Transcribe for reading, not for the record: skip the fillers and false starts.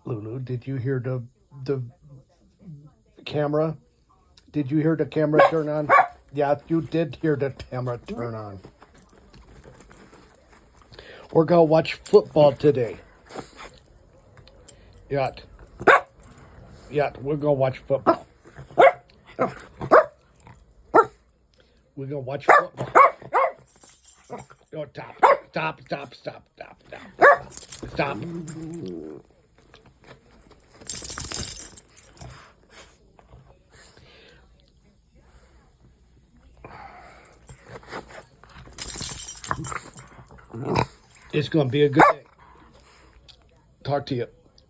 Lulu, did you hear the camera? Did you hear the camera turn on? Yeah, you did hear the camera turn on. We're gonna watch football today. Yeah, we're gonna watch football. We're gonna watch football. Oh, stop. It's gonna be a good day. Talk to you.